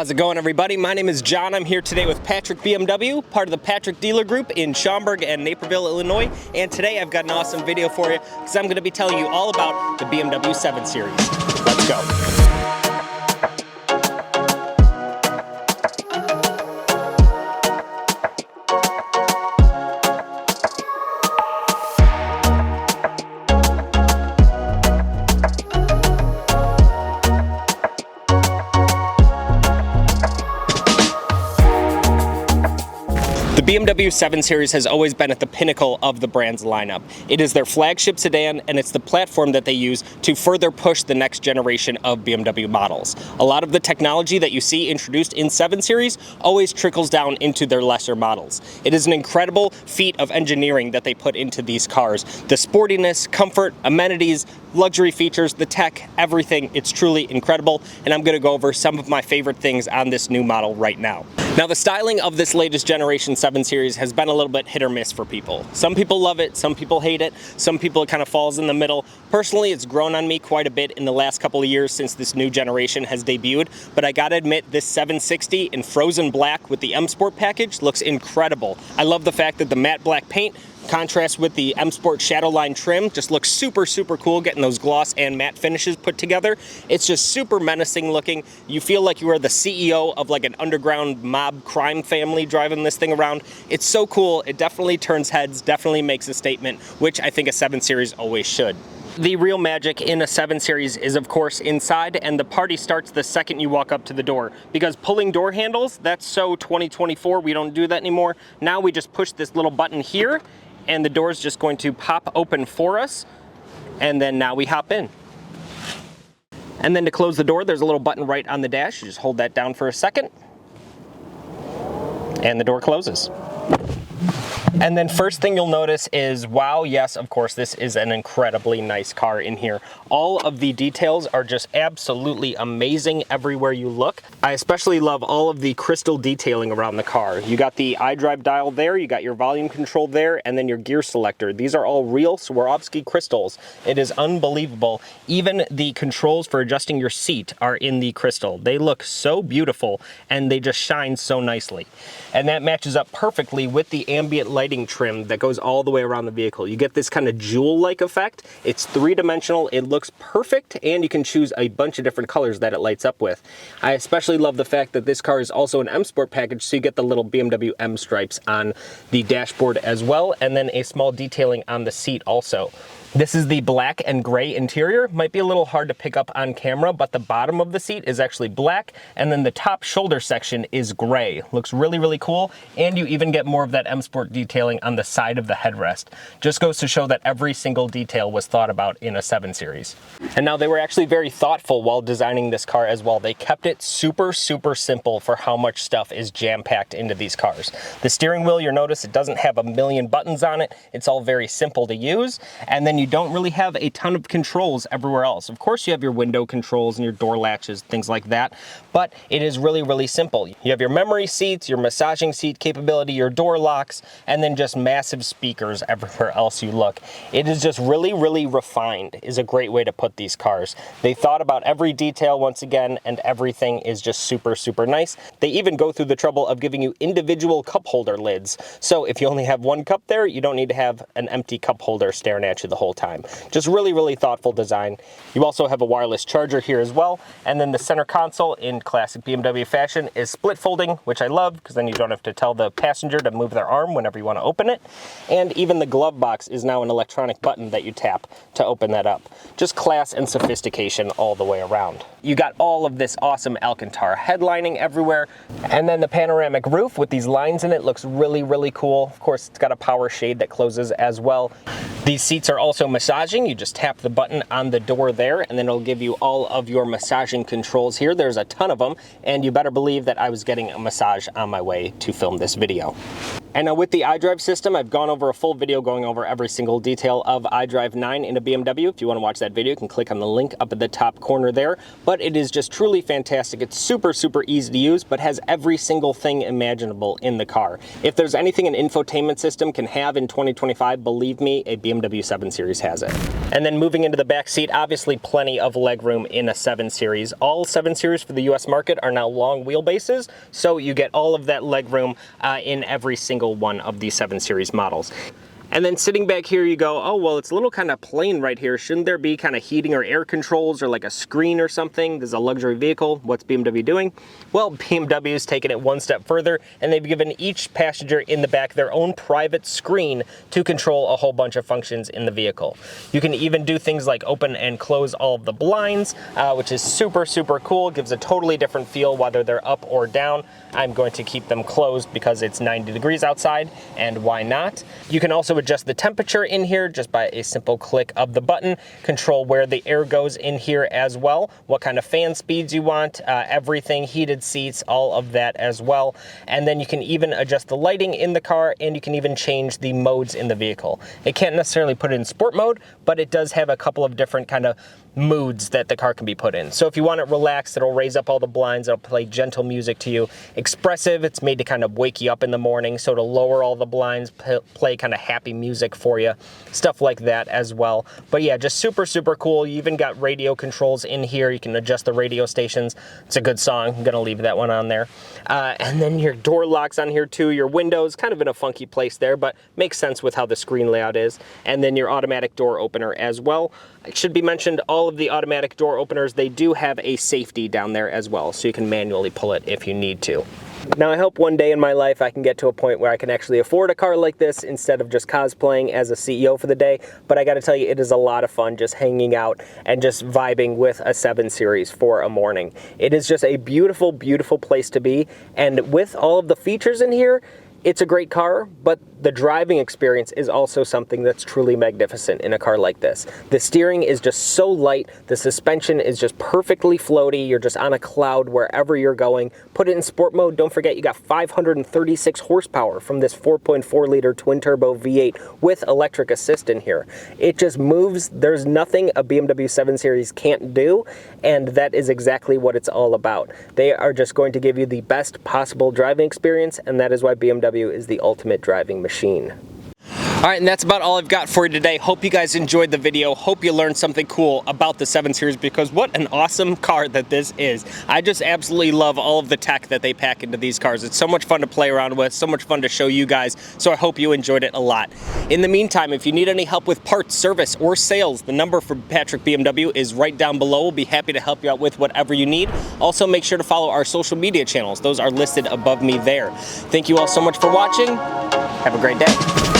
How's it going, everybody? My name is John. I'm here today with Patrick BMW, part of the Patrick Dealer Group in Schaumburg and Naperville, Illinois. And today I've got an awesome video for you because I'm going to be telling you all about the BMW 7 Series. Let's go. The BMW 7 Series has always been at the pinnacle of the brand's lineup. It is their flagship sedan, and it's the platform that they use to further push the next generation of BMW models. A lot of the technology that you see introduced in 7 Series always trickles down into their lesser models. It is an incredible feat of engineering that they put into these cars. The sportiness, comfort, amenities, luxury features, the tech, everything, it's truly incredible, and I'm going to go over some of my favorite things on this new model right now. Now, the styling of this latest generation 7 Series has been a little bit hit or miss for people. Some people love it, some people hate it, some people it kind of falls in the middle. Personally, it's grown on me quite a bit in the last couple of years since this new generation has debuted, but I gotta admit, this 760 in frozen black with the M Sport package looks incredible. I love the fact that the matte black paint contrast with the M Sport Shadowline trim just looks super cool, getting those gloss and matte finishes put together. It's just super menacing looking. You feel like you are the CEO of like an underground mob crime family driving this thing around. It's so cool. It definitely turns heads, definitely makes a statement, which I think a 7 Series always should. The real magic in a 7 Series is, of course, inside, and the party starts the second you walk up to the door. Because pulling door handles, that's so 2024, we don't do that anymore. Now we just push this little button here, and the door is just going to pop open for us, and then now we hop in. And then to close the door, there's a little button right on the dash. You just hold that down for a second, and the door closes. And then first thing you'll notice is, wow, yes, of course, this is an incredibly nice car in here. All of the details are just absolutely amazing everywhere you look. I especially love all of the crystal detailing around the car. You got the iDrive dial there, you got your volume control there, and then your gear selector. These are all real Swarovski crystals. It is unbelievable. Even the controls for adjusting your seat are in the crystal. They look so beautiful, and they just shine so nicely. And that matches up perfectly with the ambient lighting trim that goes all the way around the vehicle. You get this kind of jewel-like effect. It's three-dimensional, it looks perfect, and you can choose a bunch of different colors that it lights up with. I especially love the fact that this car is also an M Sport package, so you get the little BMW M stripes on the dashboard as well, and then a small detailing on the seat also. This is the black and gray interior. Might be a little hard to pick up on camera, but the bottom of the seat is actually black, and then the top shoulder section is gray. Looks really cool, and you even get more of that M Sport detailing on the side of the headrest. Just goes to show that every single detail was thought about in a 7 Series. And now they were actually very thoughtful while designing this car as well. They kept it super simple for how much stuff is jam-packed into these cars. The steering wheel, you'll notice it doesn't have a million buttons on it. It's all very simple to use, and then you don't really have a ton of controls everywhere else. Of course, you have your window controls and your door latches, things like that, but it is really simple. You have your memory seats, your massaging seat capability, your door locks, and then just massive speakers everywhere else you look. It is just really refined, is a great way to put these cars. They thought about every detail once again, and everything is just super nice. They even go through the trouble of giving you individual cup holder lids. So if you only have one cup there, you don't need to have an empty cup holder staring at you the whole time. Just really thoughtful design. You also have a wireless charger here as well, and then the center console in classic BMW fashion is split folding, which I love because then you don't have to tell the passenger to move their arm whenever you want to open it. And even the glove box is now an electronic button that you tap to open that up. Just class and sophistication all the way around. You got all of this awesome Alcantara headlining everywhere, and then the panoramic roof with these lines in it looks really cool. Of course, it's got a power shade that closes as well. These seats are also massaging. You just tap the button on the door there, and then it'll give you all of your massaging controls here. There's a ton of them, and you better believe that I was getting a massage on my way to film this video. And now with the iDrive system, I've gone over a full video going over every single detail of iDrive 9 in a BMW. If you want to watch that video, you can click on the link up at the top corner there. But it is just truly fantastic. It's super, super easy to use, but has every single thing imaginable in the car. If there's anything an infotainment system can have in 2025, believe me, a BMW 7 Series has it. And then moving into the back seat, obviously plenty of legroom in a 7 Series. All 7 Series for the US market are now long wheelbases, so you get all of that legroom in every single one of the 7 Series models. And then sitting back here, you go, oh, well, it's a little kind of plain right here. Shouldn't there be kind of heating or air controls or like a screen or something? This is a luxury vehicle. What's BMW doing? Well, BMW's taken it one step further, and they've given each passenger in the back their own private screen to control a whole bunch of functions in the vehicle. You can even do things like open and close all of the blinds, which is super, super cool. Gives a totally different feel whether they're up or down. I'm going to keep them closed because it's 90 degrees outside, and why not? You can also adjust the temperature in here just by a simple click of the button, control where the air goes in here as well, what kind of fan speeds you want, everything, heated seats, all of that as well. And then you can even adjust the lighting in the car, and you can even change the modes in the vehicle. It can't necessarily put it in sport mode, but it does have a couple of different kind of moods that the car can be put in. So if you want it relaxed, it'll raise up all the blinds, it'll play gentle music to you. Expressive, it's made to kind of wake you up in the morning, so to lower all the blinds, play kind of happy music for you, stuff like that as well. But yeah, just super, super cool. You even got radio controls in here. You can adjust the radio stations. It's a good song. I'm gonna leave that one on there. And then your door locks on here too. Your windows, kind of in a funky place there, but makes sense with how the screen layout is. And then your automatic door opener as well. It should be mentioned, all of the automatic door openers, they do have a safety down there as well, so you can manually pull it if you need to. Now, I hope one day in my life I can get to a point where I can actually afford a car like this instead of just cosplaying as a CEO for the day, but I gotta tell you, it is a lot of fun just hanging out and just vibing with a 7 Series for a morning. It is just a beautiful, beautiful place to be, and with all of the features in here, it's a great car, but the driving experience is also something that's truly magnificent in a car like this. The steering is just so light, the suspension is just perfectly floaty, you're just on a cloud wherever you're going. Put it in sport mode, don't forget you got 536 horsepower from this 4.4 liter twin turbo V8 with electric assist in here. It just moves, there's nothing a BMW 7 Series can't do, and that is exactly what it's all about. They are just going to give you the best possible driving experience, and that is why BMW is the ultimate driving machine. All right, and that's about all I've got for you today. Hope you guys enjoyed the video. Hope you learned something cool about the 7 Series, because what an awesome car that this is. I just absolutely love all of the tech that they pack into these cars. It's so much fun to play around with, so much fun to show you guys, so I hope you enjoyed it a lot. In the meantime, if you need any help with parts, service, or sales, the number for Patrick BMW is right down below. We'll be happy to help you out with whatever you need. Also, make sure to follow our social media channels. Those are listed above me there. Thank you all so much for watching. Have a great day.